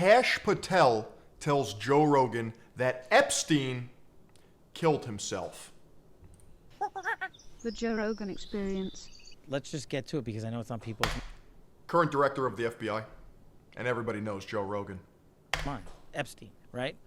Kash Patel tells Joe Rogan that Epstein killed himself. The Joe Rogan Experience. Let's just get to it because I know it's on people's Current director of the FBI, and everybody knows Joe Rogan. mind. Epstein, right?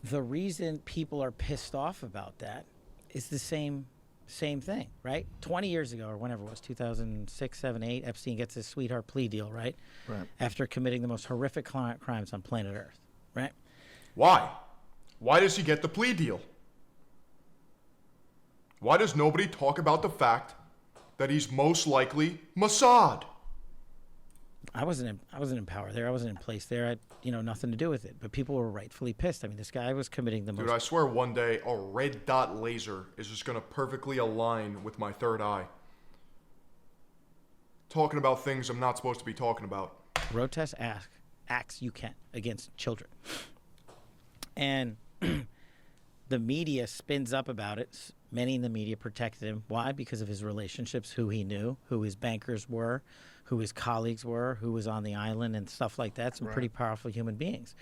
The reason people are pissed off about that is the same thing, right? 20 years ago, or whenever it was, 2006, 7, 8, Epstein gets his sweetheart plea deal, right? Right. After committing the most horrific crimes on planet Earth, right? Why? Why does he get the plea deal? Why does nobody talk about the fact that he's most likely Mossad? I wasn't in power there. I wasn't in place there. I had, nothing to do with it. But people were rightfully pissed. I mean, this guy was committing the most. Dude, I swear one day a red dot laser is just going to perfectly align with my third eye. Talking about things I'm not supposed to be talking about. grotesque acts you can against children. And the media spins up about it. Many in the media protected him. Why? Because of his relationships, who he knew, who his bankers were, who his colleagues were, who was on the island and stuff like that. Some pretty powerful human beings.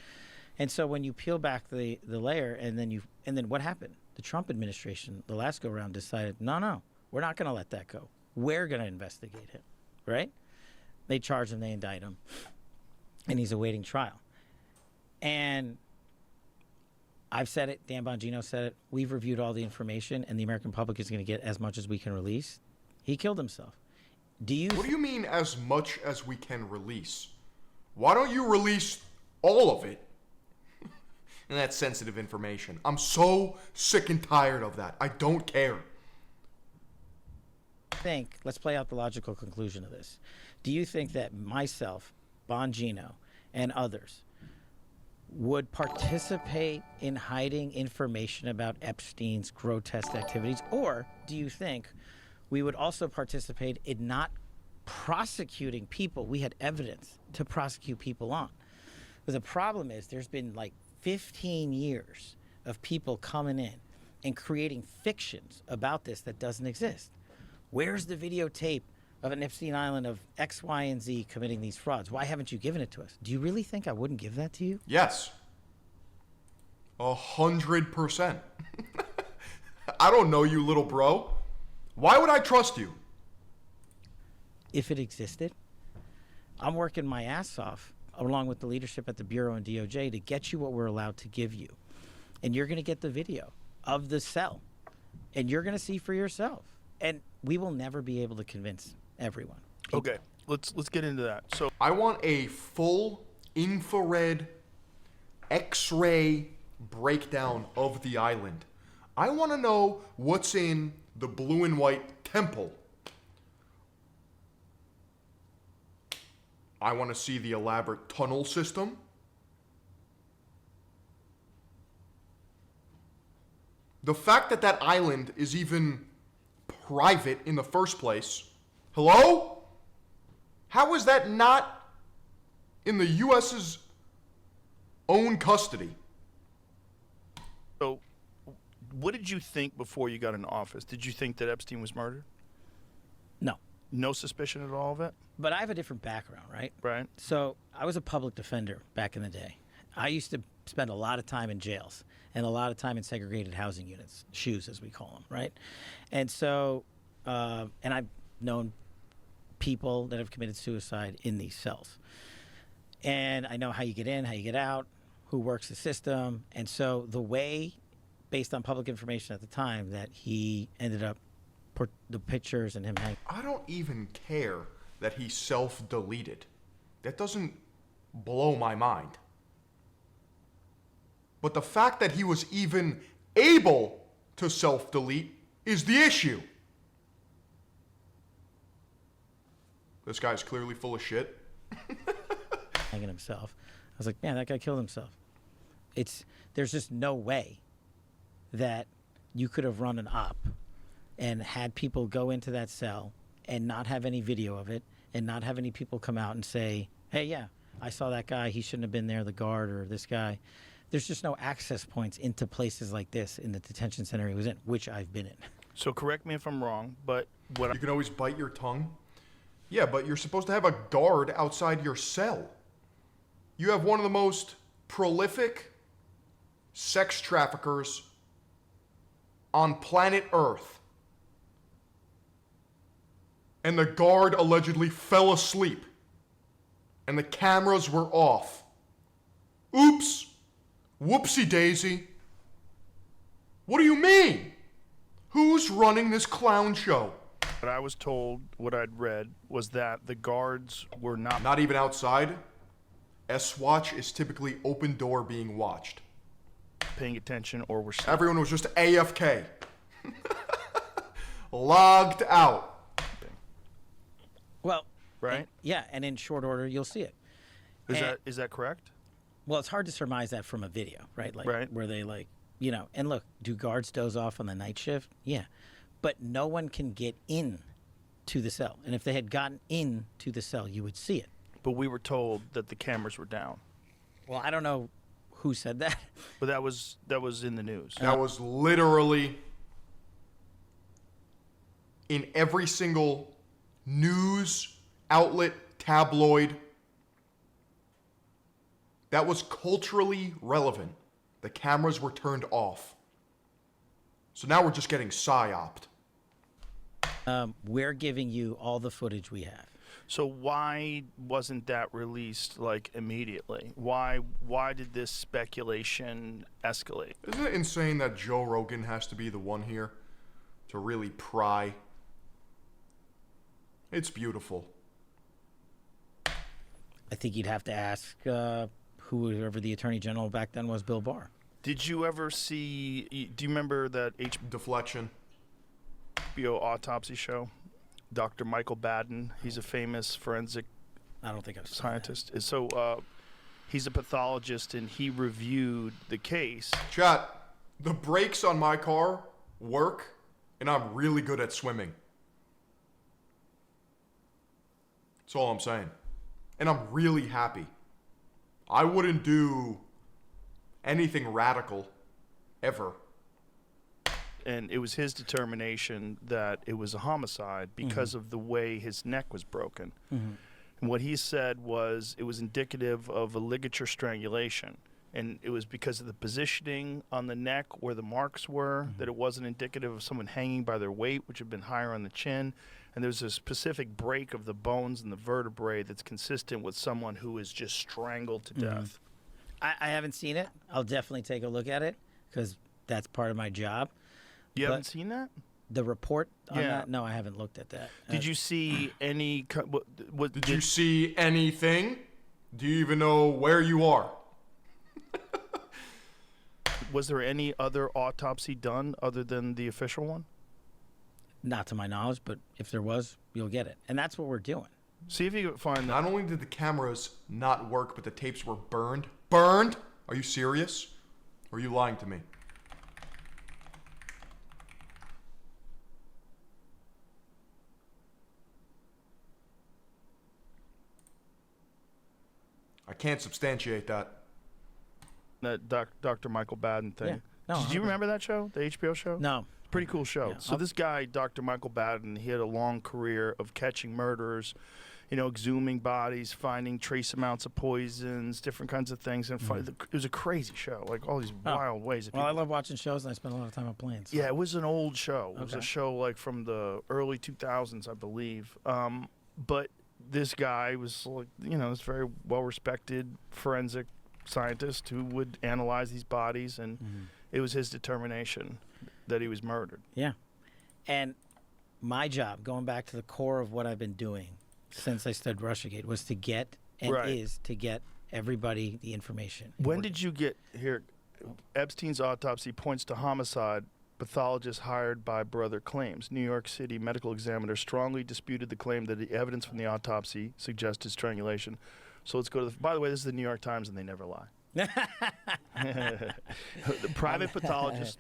And so when you peel back the layer and then what happened? The Trump administration, the last go around, decided, no, we're not going to let that go. We're going to investigate him, right? They charge him, they indict him, and he's awaiting trial. And I've said it, Dan Bongino said it, we've reviewed all the information, and the American public is going to get as much as we can release. He killed himself. What do you mean as much as we can release? Why don't you release all of it? And that's sensitive information. I'm so sick and tired of that. I don't care. Let's play out the logical conclusion of this. Do you think that myself, Bongino, and others would participate in hiding information about Epstein's grotesque activities? Or do you think we would also participate in not prosecuting people we had evidence to prosecute people on? Because the problem is there's been like 15 years of people coming in and creating fictions about this that doesn't exist. Where's the videotape of an Epstein Island of X, Y, and Z committing these frauds? Why haven't you given it to us? Do you really think I wouldn't give that to you? Yes. 100%. I don't know you, little bro. Why would I trust you? If it existed, I'm working my ass off along with the leadership at the Bureau and DOJ to get you what we're allowed to give you. And you're going to get the video of the cell. And you're going to see for yourself. And we will never be able to convince everyone. Okay, let's get into that. So I want a full infrared X-ray breakdown of the island. I want to know what's in the blue and white temple. I want to see the elaborate tunnel system. The fact that that island is even private in the first place. Hello? How is that not in the U.S.'s own custody? So what did you think before you got in office? Did you think that Epstein was murdered? No. No suspicion at all of it? But I have a different background, right? Right. So I was a public defender back in the day. I used to spend a lot of time in jails and a lot of time in segregated housing units, SHUs as we call them, right? And so, and I've known people that have committed suicide in these cells. And I know how you get in, how you get out, who works the system. And so the way, based on public information at the time, that he ended up, the pictures and him hanging. I don't even care that he self-deleted. That doesn't blow my mind. But the fact that he was even able to self-delete is the issue. This guy's clearly full of shit. Hanging himself. I was like, man, that guy killed himself. There's just no way that you could have run an op and had people go into that cell and not have any video of it and not have any people come out and say, hey, yeah, I saw that guy. He shouldn't have been there, the guard or this guy. There's just no access points into places like this in the detention center he was in, which I've been in. So correct me if I'm wrong, but what You can always bite your tongue. Yeah, but you're supposed to have a guard outside your cell. You have one of the most prolific sex traffickers on planet Earth. And the guard allegedly fell asleep. And the cameras were off. Oops. Whoopsie daisy. What do you mean? Who's running this clown show? What I was told, what I'd read, was that the guards were Not even outside. S-Watch is typically open door being watched. paying attention or were sleeping. Everyone was just AFK. Logged out. Well, Right? and- yeah, and in short order, you'll see it. Is that correct? Well, it's hard to surmise that from a video, right? Like, Right. where they and look, do guards doze off on the night shift? Yeah. But no one can get in to the cell. And if they had gotten in to the cell, you would see it. But we were told that the cameras were down. Well, I don't know who said that. But that was in the news. That was literally in every single news outlet, tabloid. That was culturally relevant. The cameras were turned off. So now we're just getting psyoped. We're giving you all the footage we have. So why wasn't that released like immediately? Why did this speculation escalate? Isn't it insane that Joe Rogan has to be the one here to really pry? It's beautiful. I think you'd have to ask whoever the attorney general back then was, Bill Barr. Did you ever see? Do you remember that Deflection. HBO Autopsy show? Dr. Michael Baden. He's a famous forensic I don't think I've seen scientist. So he's a pathologist, and he reviewed the case. Chat, the brakes on my car work, and I'm really good at swimming. That's all I'm saying. And I'm really happy. I wouldn't do anything radical, ever. And it was his determination that it was a homicide because of the way his neck was broken. And what he said was it was indicative of a ligature strangulation. And it was because of the positioning on the neck where the marks were, that it wasn't indicative of someone hanging by their weight, which had been higher on the chin. And there's a specific break of the bones and the vertebrae that's consistent with someone who is just strangled to death. I haven't seen it. I'll definitely take a look at it because that's part of my job. You But- haven't seen that? The report on Yeah. that? No, I haven't looked at that. Did you see any? Did you see anything? Do you even know where you are? Was there any other autopsy done other than the official one? Not to my knowledge, but if there was, you'll get it. And that's what we're doing. See if you can find that. Not only did the cameras not work, but the tapes were burned. Burned? Are you serious? Or are you lying to me? I can't substantiate that. That Dr. Michael Baden thing. Yeah. No, Did you 100%. remember that show, the HBO show? No. Pretty cool show. Yeah. So this guy, Dr. Michael Baden, he had a long career of catching murderers, exhuming bodies, finding trace amounts of poisons, different kinds of things. And it was a crazy show, like all these wild ways. That Well, I people- love watching shows, and I spend a lot of time on planes. Yeah, it was an old show. It was a Okay. show like from the early 2000s, I believe. But this guy was like, this very well-respected forensic scientist who would analyze these bodies, and it was his determination that he was murdered. Yeah. And my job, going back to the core of what I've been doing since I studied Russiagate, was to get, and Right. is to get everybody the information. When did you get here? Epstein's autopsy points to homicide. Pathologist hired by brother claims. New York City medical examiner strongly disputed the claim that the evidence from the autopsy suggested strangulation. So let's go to by the way, this is the New York Times, and they never lie. The private pathologist,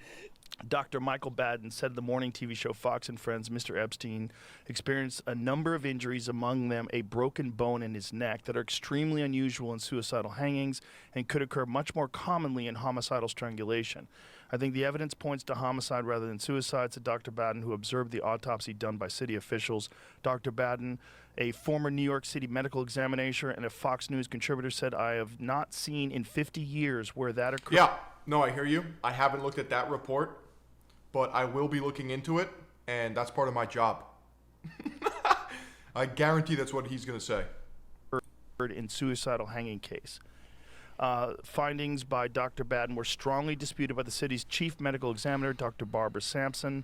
Dr. Michael Baden, said in the morning TV show Fox and Friends, Mr. Epstein experienced a number of injuries, among them a broken bone in his neck, that are extremely unusual in suicidal hangings and could occur much more commonly in homicidal strangulation. I think the evidence points to homicide rather than suicide, said Dr. Baden, who observed the autopsy done by city officials. Dr. Baden A former New York City medical examiner and a Fox News contributor said, I have not seen in 50 years where that occurred. Yeah, no, I hear you. I haven't looked at that report, but I will be looking into it, and that's part of my job. I guarantee that's what he's going to say. In suicidal hanging case. Findings by Dr. Baden were strongly disputed by the city's chief medical examiner, Dr. Barbara Sampson,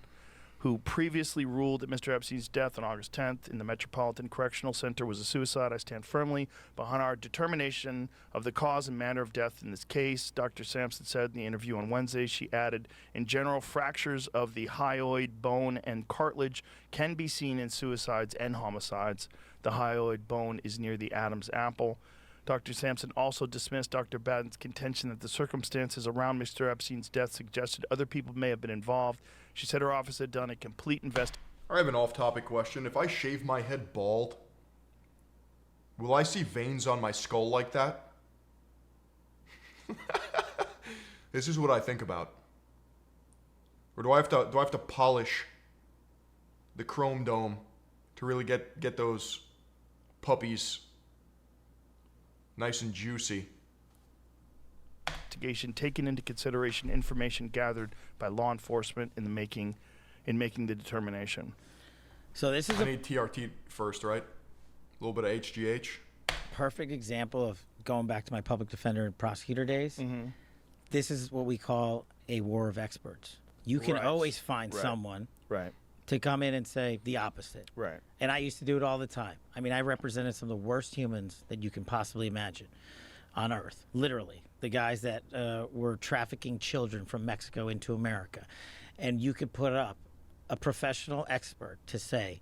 who previously ruled that Mr. Epstein's death on August 10th in the Metropolitan Correctional Center was a suicide. I stand firmly behind our determination of the cause and manner of death in this case, Dr. Sampson said in the interview on Wednesday. She added, in general, fractures of the hyoid bone and cartilage can be seen in suicides and homicides. The hyoid bone is near the Adam's apple. Dr. Sampson also dismissed Dr. Baden's contention that the circumstances around Mr. Epstein's death suggested other people may have been involved. She said her office had done a complete investigation. I have an off-topic question. If I shave my head bald, will I see veins on my skull like that? This is what I think about. Or do I have to polish the chrome dome to really get those puppies nice and juicy? Taking into consideration information gathered by law enforcement in making the determination. So this is I need TRT first, right? A little bit of HGH. perfect example of going back to my public defender and prosecutor days. Mm-hmm. This is what we call a war of experts. You can Right. always find Right. someone Right. to come in and say the opposite. Right. And I used to do it all the time. I mean, I represented some of the worst humans that you can possibly imagine on earth, literally. The guys that were trafficking children from Mexico into America. And you could put up a professional expert to say,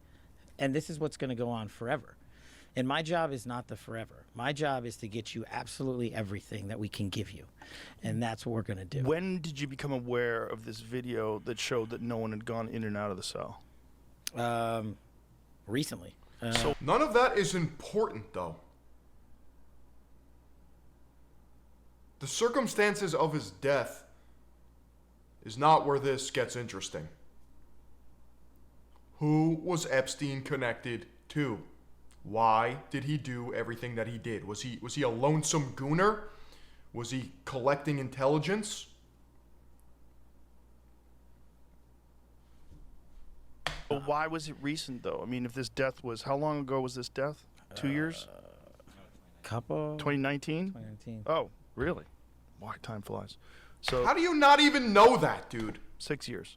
and this is what's going to go on forever. And my job is not the forever. My job is to get you absolutely everything that we can give you. And that's what we're going to do. When did you become aware of this video that showed that no one had gone in and out of the cell? Recently. So None of that is important, though. The circumstances of his death is not where this gets interesting. Who was Epstein connected to? Why did he do everything that he did? Was he a lonesome gooner? Was he collecting intelligence? why was it recent, though? I mean, if this death was, how long ago was this death? 2 years? Couple. 2019? 2019. Oh, really? Why time flies. So How do you not even know that, dude? 6 years.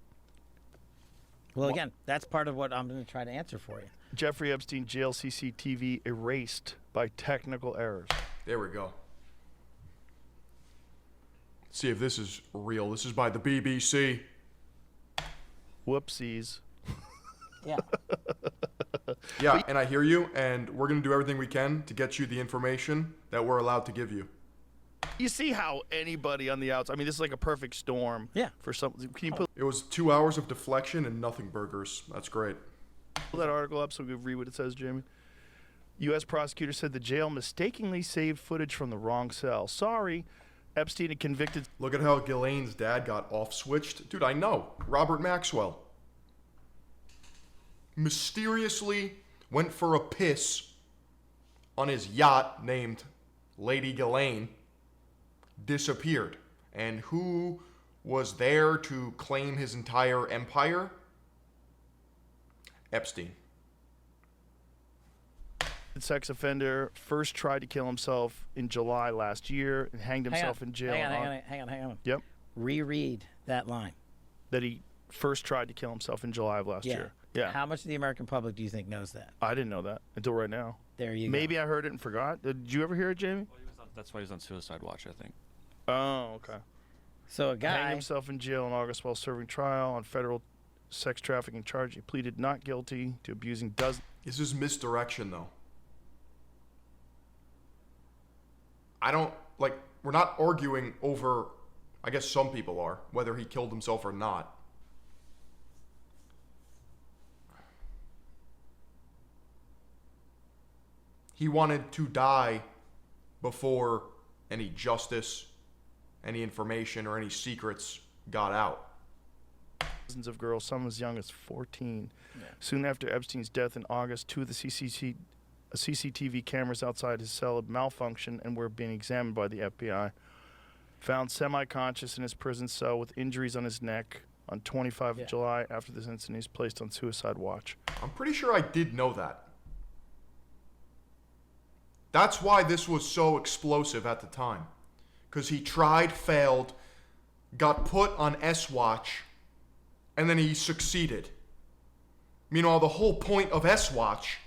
Well, again, that's part of what I'm going to try to answer for you. Jeffrey Epstein jail CCTV erased by technical errors. There we go. Let's see if this is real. This is by the BBC. Whoopsies. Yeah. Yeah, and I hear you, and we're going to do everything we can to get you the information that we're allowed to give you. You see how anybody on the outside, I mean, this is like a perfect storm. Yeah. For something. Can you put It was 2 hours of deflection and nothing burgers. That's great. that article up so we can read what it says, Jamie? U.S. prosecutor said the jail mistakenly saved footage from the wrong cell. Sorry, Epstein had convicted. Look at how Ghislaine's dad got off-switched. Dude, I know. Robert Maxwell. Mysteriously went for a piss on his yacht named Lady Ghislaine. Disappeared. And who was there to claim his entire empire? Epstein. Sex offender first tried to kill himself in July last year and hanged himself in jail. Hang on. Yep. Reread that line. That he first tried to kill himself in July of last year. Yeah. How much of the American public do you think knows that? I didn't know that until right now. There you go. Maybe I heard it and forgot. Did you ever hear it, Jamie? Well, that's why he was on Suicide Watch, I think. Oh, okay. So a Hanged guy. himself in jail in August while serving trial on federal sex trafficking charge. He pleaded not guilty to abusing dozens. This is misdirection, though. I don't, like, we're not arguing over, I guess some people are, whether he killed himself or not. He wanted to die before any justice, any information, or any secrets got out. Dozens of girls, some as young as 14. Soon after Epstein's death in August, two of the CCTV cameras outside his cell had malfunctioned and were being examined by the FBI. Found semi-conscious in his prison cell with injuries on his neck on 25 of July. After this incident, he's placed on suicide watch. I'm pretty sure I did know that. That's why this was so explosive at the time. Because he tried, failed, got put on S-Watch, and then he succeeded. Meanwhile, the whole point of S-Watch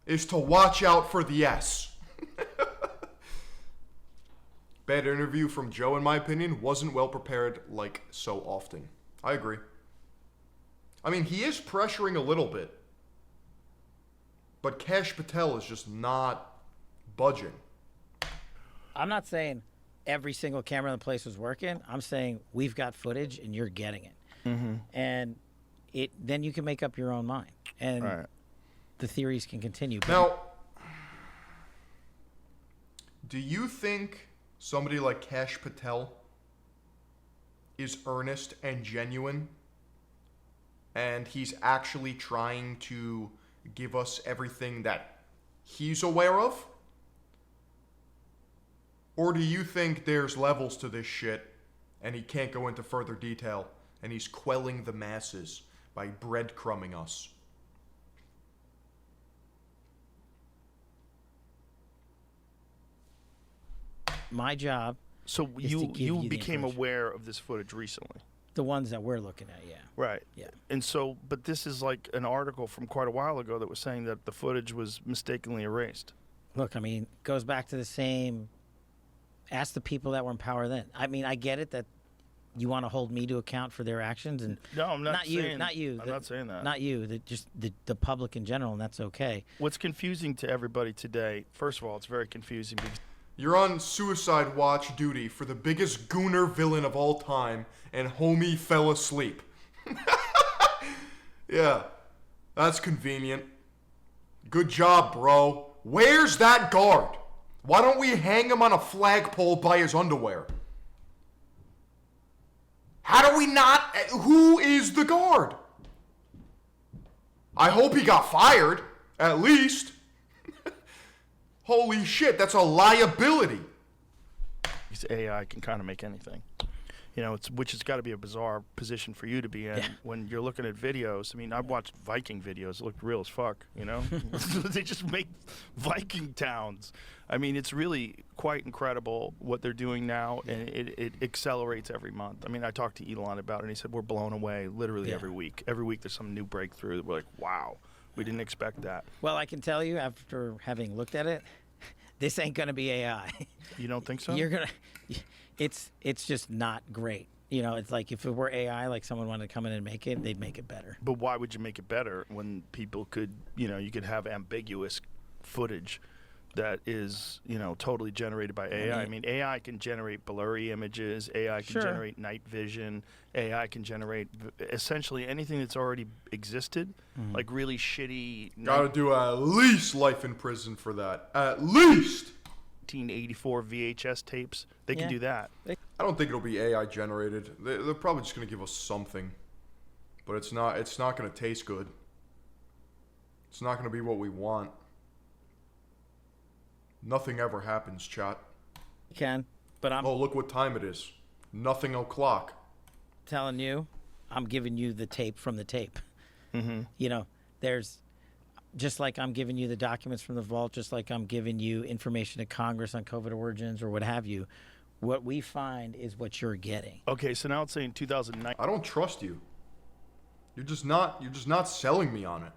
is to watch out for the S. Bad interview from Joe, in my opinion. Wasn't well prepared like so often. I agree. I mean, he is pressuring a little bit. But Kash Patel is just not budging. I'm not saying every single camera in the place was working. I'm saying we've got footage and you're getting it. Mm-hmm. And then you can make up your own mind. And the theories can continue. Now, do you think somebody like Kash Patel is earnest and genuine, and he's actually trying to give us everything that he's aware of? Or do you think there's levels to this shit, and he can't go into further detail, and he's quelling the masses by breadcrumbing us? My job. So is to give you the became information. aware of this footage recently. The ones that we're looking at, yeah. Right. Yeah. And so, but this is like an article from quite a while ago that was saying that the footage was mistakenly erased. Look, I mean, goes back to the same. Ask the people that were in power then. I mean, I get it that you want to hold me to account for their actions, and No, I'm not you, saying, not you. I'm not saying that. Not you. Just the public in general, and that's okay. What's confusing to everybody today, first of all, it's very confusing because You're on suicide watch duty for the biggest gooner villain of all time, and homie fell asleep. Yeah, that's convenient. Good job, bro. Where's that guard? Why don't we hang him on a flagpole by his underwear? How do we not? Who is the guard? I hope he got fired, at least. Holy shit, that's a liability. AI can kind of make anything. You know, which has got to be a bizarre position for you to be in when you're looking at videos. I mean, I've watched Viking videos. It looked real as fuck, you know? They just make Viking towns. I mean, it's really quite incredible what they're doing now, and it accelerates every month. I mean, I talked to Elon about it, and he said we're blown away literally every week. Every week there's some new breakthrough that we're like, wow, we didn't expect that. Well, I can tell you after having looked at it, this ain't gonna be AI. You don't think so? You're gonna. It's just not great. You know, it's like if it were AI, like someone wanted to come in and make it, they'd make it better. But why would you make it better when people could, you know, you could have ambiguous footage that is, you know, totally generated by AI. I mean, AI can generate blurry images. AI can generate night vision. AI can generate essentially anything that's already existed, like really shitty. Gotta do at least life in prison for that. At least! 1984 VHS tapes. They can do that. I don't think it'll be AI generated. They're probably just gonna give us something, but it's not gonna taste good. It's not gonna be what we want. Nothing ever happens, chat. You can, but I'm Oh, look what time it is. Nothing o'clock. telling you, I'm giving you the tape from the tape. You know, there's just like I'm giving you the documents from the vault, just like I'm giving you information to Congress on COVID origins or what have you. What we find is what you're getting. Okay, so now it's saying 2019 I don't trust you. You're just not selling me on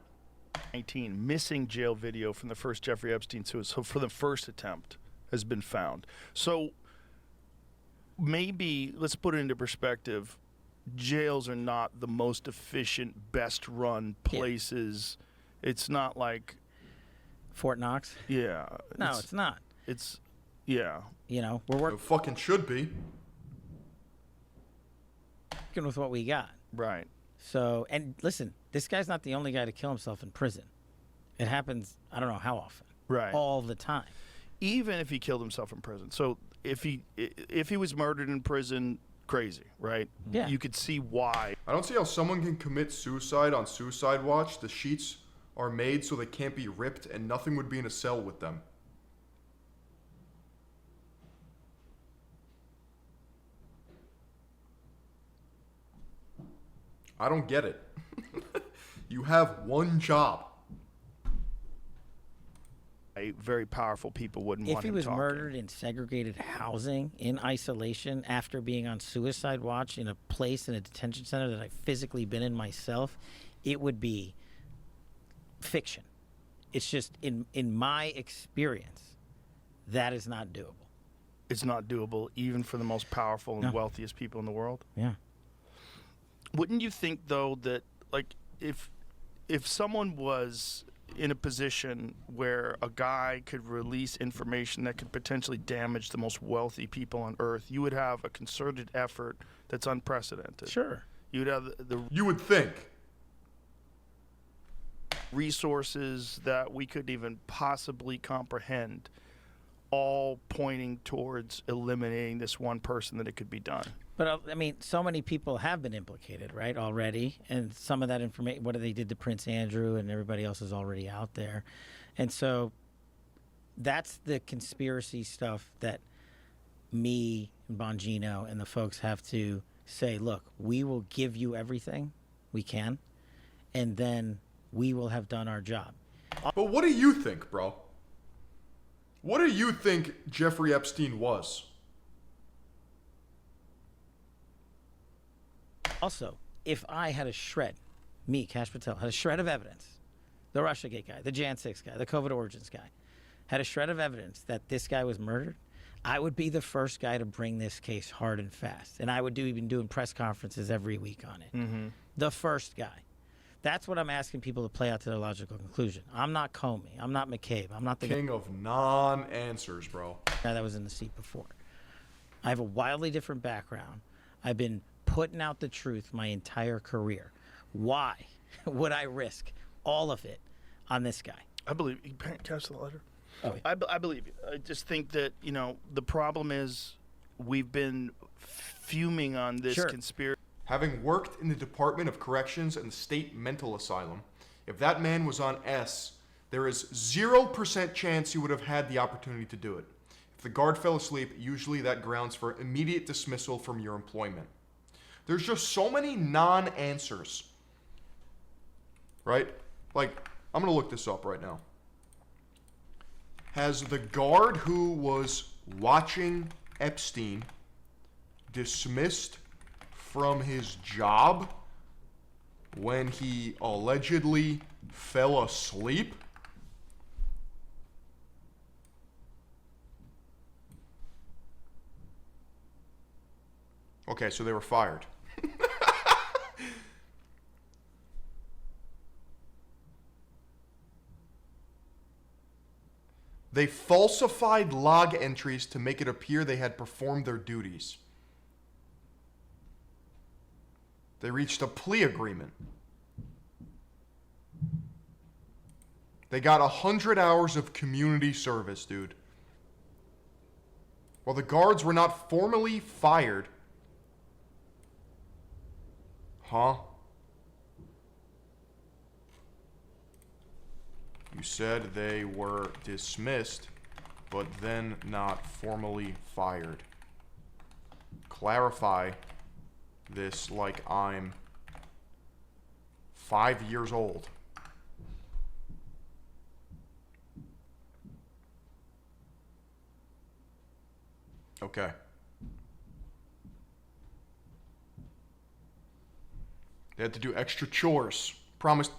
it. missing jail video from the first Jeffrey Epstein suicide. So for the first attempt has been found. So maybe let's put it into perspective. Jails are not the most efficient, best run places. It's not like Fort Knox? yeah. No, it's not. It's yeah. You know, we're It fucking should be. working with what we got. Right. So, and listen, this guy's not the only guy to kill himself in prison. It happens, I don't know how often. Right. All the time. Even if he killed himself in prison. So if he was murdered in prison, crazy, right? Yeah. You could see why. I don't see how someone can commit suicide on suicide watch. The sheets are made so they can't be ripped and nothing would be in a cell with them. I don't get it. You have one job. Very powerful people wouldn't If want he him was talking. murdered in segregated housing, in isolation, after being on suicide watch in a place in a detention center that I've physically been in myself, it would be fiction. It's just, in my experience, that is not doable. It's not doable even for the most powerful and No. wealthiest people in the world. Yeah. Wouldn't you think though that like if someone was in a position where a guy could release information that could potentially damage the most wealthy people on earth, you would have a concerted effort that's unprecedented. Sure. You would have the You would think. resources that we couldn't even possibly comprehend, all pointing towards eliminating this one person that it could be done. But I mean, so many people have been implicated, right, already, and some of that information, what they did to Prince Andrew and everybody else is already out there, and so that's the conspiracy stuff that me and Bongino and the folks have to say. Look, we will give you everything we can, and then we will have done our job. But what do you think, bro? What do you think Jeffrey Epstein was? Also, if I had a shred, me, Cash Patel, had a shred of evidence, the Russiagate guy, the Jan 6 guy, the COVID origins guy, had a shred of evidence that this guy was murdered, I would be the first guy to bring this case hard and fast. And I would even doing press conferences every week on it. Mm-hmm. The first guy. That's what I'm asking people to play out to their logical conclusion. I'm not Comey. I'm not McCabe. I'm not the King of non-answers, bro. guy that was in the seat before. I have a wildly different background. I've been putting out the truth my entire career. Why would I risk all of it on this guy? I believe you. Catch the letter. Oh, yeah. I believe you. I just think that, you know, the problem is we've been fuming on this Sure. conspiracy. Having worked in the Department of Corrections and the State Mental Asylum, if that man was on S, there is 0% chance he would have had the opportunity to do it. If the guard fell asleep, usually that grounds for immediate dismissal from your employment. There's just so many non-answers, right? Like, I'm going to look this up right now. Has the guard who was watching Epstein dismissed from his job when he allegedly fell asleep? Okay, so they were fired. They falsified log entries to make it appear they had performed their duties. They reached a plea agreement. They got 100 hours of community service, dude. While the guards were not formally fired. Huh? You said they were dismissed, but then not formally fired. Clarify this like I'm 5 years old. Okay. They had to do extra chores. Promised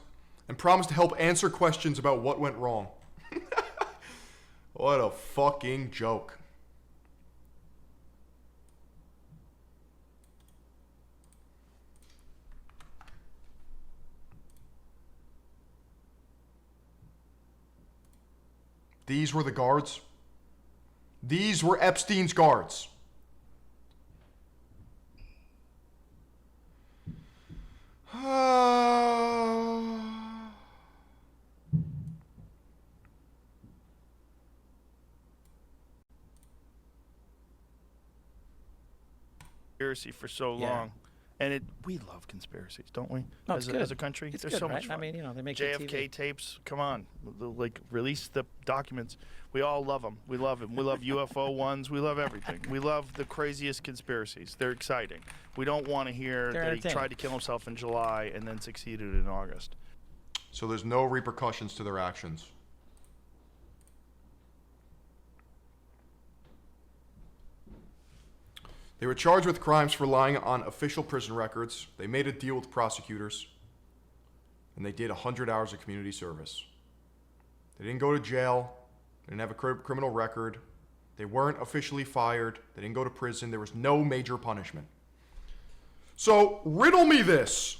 to help answer questions about what went wrong. What a fucking joke. These were the guards. These were Epstein's guards. Conspiracy for so Yeah. long. And we love conspiracies, don't we? No, it's good. As a country, It's there's good, so right? much fun. I mean, they make good JFK TV. tapes, come on, release the documents. We all love them. We love them. We love UFO ones. We love everything. We love the craziest conspiracies. They're exciting. We don't want to hear They're that he entertaining. tried to kill himself in July and then succeeded in August. So there's no repercussions to their actions. They were charged with crimes for relying on official prison records. They made a deal with prosecutors. And they did 100 hours of community service. They didn't go to jail. They didn't have a criminal record. They weren't officially fired. They didn't go to prison. There was no major punishment. So, riddle me this.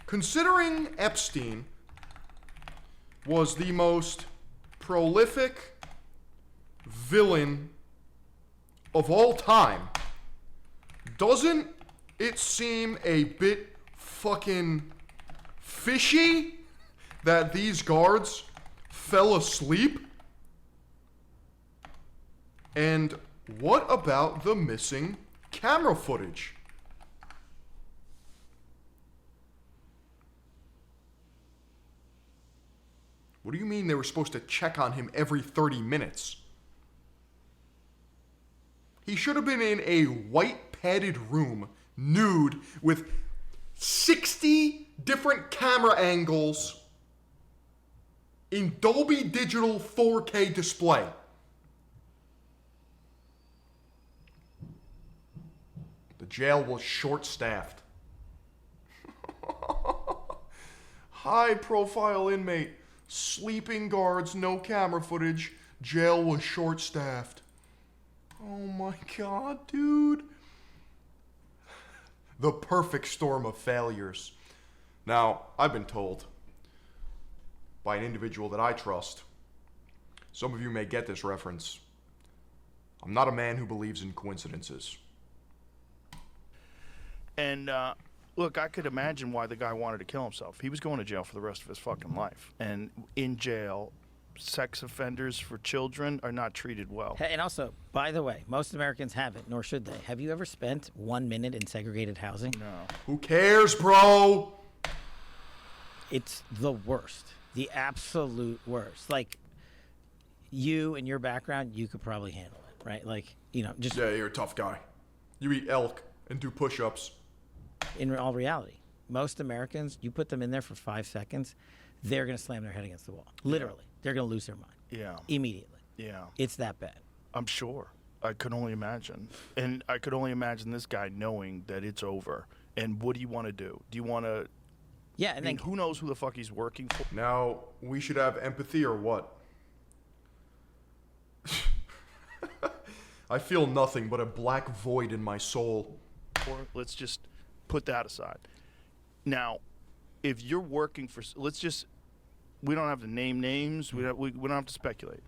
Considering Epstein was the most prolific villain of all time, doesn't it seem a bit fucking fishy that these guards fell asleep? And what about the missing camera footage? What do you mean they were supposed to check on him every 30 minutes? He should have been in a white padded room, nude, with 60 different camera angles in Dolby Digital 4K display. The jail was short-staffed. High-profile inmate, sleeping guards, no camera footage, jail was short-staffed. Oh my god, dude. The perfect storm of failures. Now, I've been told by an individual that I trust, some of you may get this reference, I'm not a man who believes in coincidences. And look, I could imagine why the guy wanted to kill himself. He was going to jail for the rest of his fucking life. And in jail, sex offenders for children are not treated well. And also, by the way, most Americans haven't, nor should they. Have you ever spent 1 minute in segregated housing? No. Who cares, bro? It's the worst. The absolute worst. Like, you and your background, you could probably handle it, right? Like, just Yeah, you're a tough guy. You eat elk and do push-ups. in all reality. Most Americans, you put them in there for 5 seconds, they're going to slam their head against the wall. Literally. They're going to lose their mind. Yeah. Immediately. Yeah. It's that bad. I'm sure. I could only imagine. And I could only imagine this guy knowing that it's over. And what do you want to do? Do you want to... Yeah, I and mean, then who knows who the fuck he's working for? Now, we should have empathy or what? I feel nothing but a black void in my soul. Let's just put that aside. Now, if you're working for... We don't have to name names. We don't have to speculate.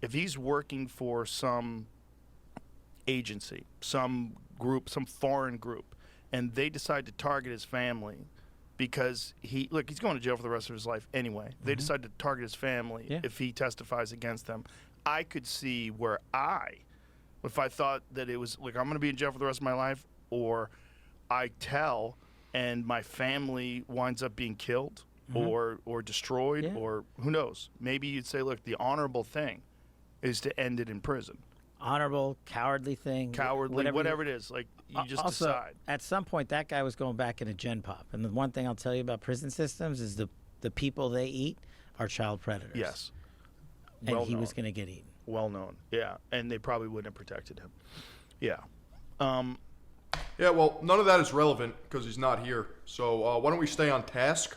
If he's working for some agency, some group, some foreign group, and they decide to target his family because he's going to jail for the rest of his life anyway. They decide to target his family if he testifies against them. I could see where if I thought that it was like I'm going to be in jail for the rest of my life, or I tell and my family winds up being killed or destroyed, or who knows. Maybe you'd say, look, the honorable thing is to end it in prison. honorable, cowardly thing. Whatever it is. Like, you just also, decide. At some point, that guy was going back in a gen pop. And the one thing I'll tell you about prison systems is the people they eat are child predators. Yes. And Well he was known. going to get eaten. Well known. Yeah. And they probably wouldn't have protected him. Yeah. Yeah, well, none of that is relevant because he's not here. So why don't we stay on task?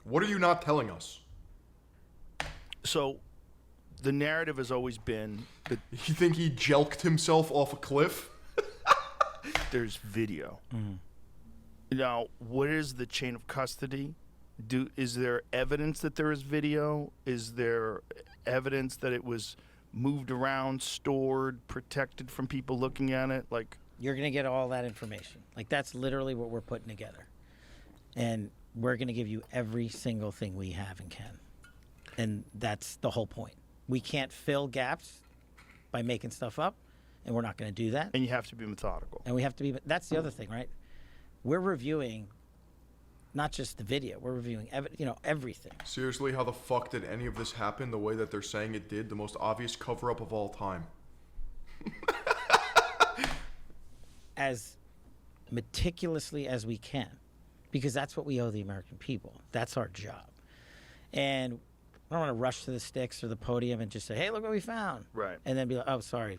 What are you not telling us? So the narrative has always been that You think he jelked himself off a cliff? there's video. Now, what is the chain of custody? Is there evidence that there is video? Is there evidence that it was moved around, stored, protected from people looking at it? Like, You're going to get all that information. Like, that's literally what we're putting together. And we're going to give you every single thing we have and can. And that's the whole point. We can't fill gaps by making stuff up, and we're not going to do that. And you have to be methodical. And we have to be. That's the other thing, right? We're reviewing not just the video. We're reviewing, everything. Seriously, how the fuck did any of this happen the way that they're saying it did? The most obvious cover-up of all time. As meticulously as we can, because that's what we owe the American people. That's our job. And I don't want to rush to the sticks or the podium and just say, hey, look what we found. Right. And then be like, oh, sorry,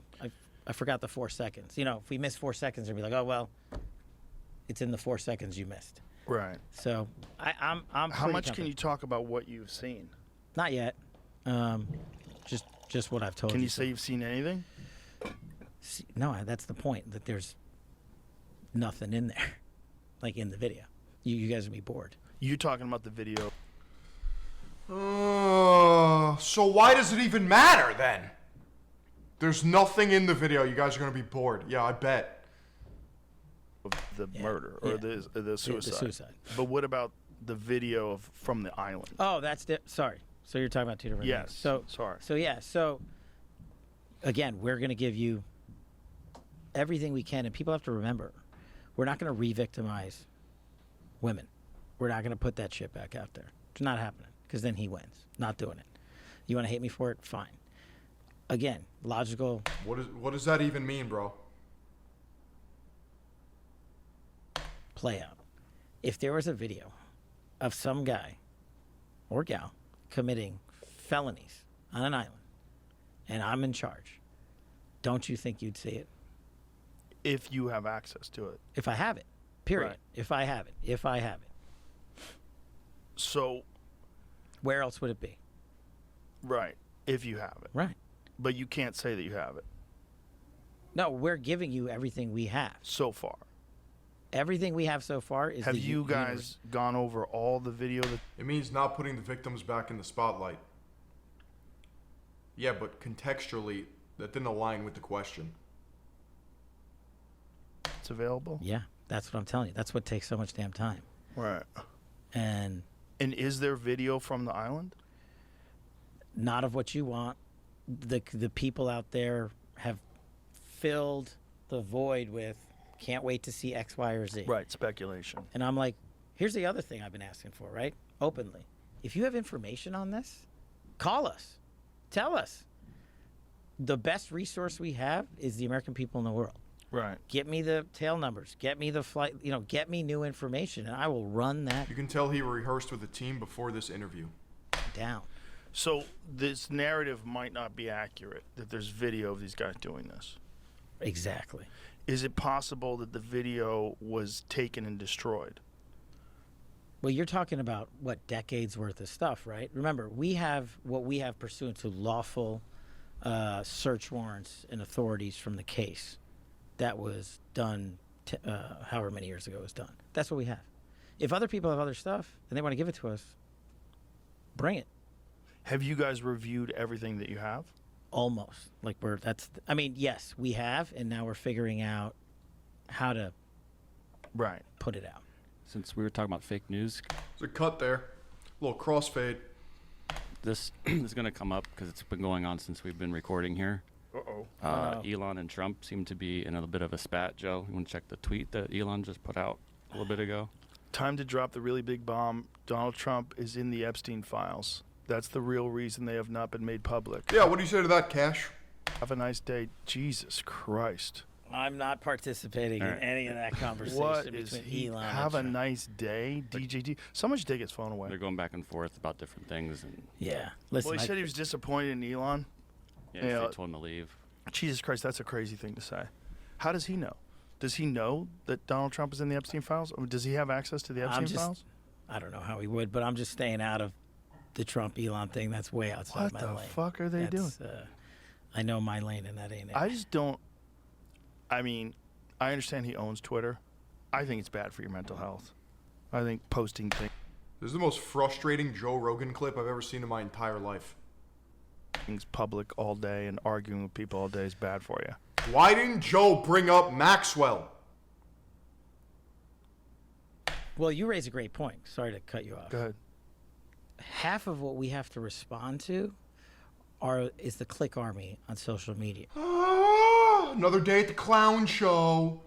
I forgot the 4 seconds. If we miss 4 seconds, we'll be like, oh, well, it's in the 4 seconds you missed. Right. So I'm How pretty much can confident. you talk about what you've seen? Not yet. Just what I've told you. Can you say you've seen anything? No, that's the point, that there's nothing in there, like in the video. You guys would be bored. You talking about the video? So why does it even matter then? There's nothing in the video. You guys are gonna be bored. Yeah, I bet. Of the murder or the suicide. The suicide. But what about the video from the island? Oh, sorry. So you're talking about two different Yes. things. So sorry. So again, we're going to give you everything we can, and people have to remember, we're not going to re-victimize women. We're not going to put that shit back out there. It's not happening, because then he wins. Not doing it. You want to hate me for it? Fine. Again, logical. What does that even mean, bro? Play out. If there was a video of some guy or gal committing felonies on an island and I'm in charge, don't you think you'd see it? If you have access to it. If I have it. Period. Right. If I have it. So. Where else would it be? Right. If you have it. Right. But you can't say that you have it. No, we're giving you everything we have. So far. Everything we have so far is Have the you guys universe. gone over all the video that... It means not putting the victims back in the spotlight. Yeah, but contextually, that didn't align with the question. it's available? Yeah, that's what I'm telling you. That's what takes so much damn time. Right. And And is there video from the island? not of what you want. The people out there have filled the void with can't wait to see X, Y, or Z. Right, speculation. And I'm like, here's the other thing I've been asking for, right? Openly. If you have information on this, call us. Tell us. The best resource we have is the American people in the world. Right. Get me the tail numbers. Get me the flight, get me new information, and I will run that You can tell he rehearsed with the team before this interview. down. So this narrative might not be accurate, that there's video of these guys doing this. Exactly. Is it possible that the video was taken and destroyed? Well, you're talking about, decades worth of stuff, right? Remember, we have what we have pursuant to lawful search warrants and authorities from the case that was done however many years ago it was done. That's what we have. If other people have other stuff and they want to give it to us, bring it. Have you guys reviewed everything that you have? Almost. Yes, we have, and now we're figuring out how to Right. put it out. Since we were talking about fake news, There's a cut there. A little crossfade. this is going to come up because it's been going on since we've been recording here. Uh-oh. no. Elon and Trump seem to be in a bit of a spat, Joe. You want to check the tweet that Elon just put out a little bit ago? Time to drop the really big bomb. Donald Trump is in the Epstein files. That's the real reason they have not been made public. Yeah, what do you say to that, Cash? Have a nice day. Jesus Christ. I'm not participating in any of that conversation What is between he? Elon Have a and Trump. nice day, DJD. Someone should take his phone away. They're going back and forth about different things, and Yeah. Listen, Well, he said he was disappointed in Elon. yeah, Yeah. they told him to leave. Jesus Christ, that's a crazy thing to say. How does he know? Does he know that Donald Trump is in the Epstein files? Or does he have access to the Epstein files? I don't know how he would, but I'm just staying out of the Trump Elon thing. That's way outside What my the lane. fuck are they doing? I know my lane, and that ain't it. I just don't. I mean, I understand he owns Twitter. I think it's bad for your mental health. I think posting This is the most frustrating Joe Rogan clip I've ever seen in my entire life. things public all day and arguing with people all day is bad for you. Why didn't Joe bring up Maxwell? Well, you raise a great point. Sorry to cut you off. Go ahead. Half of what we have to respond to is the click army on social media. Another day at the clown show.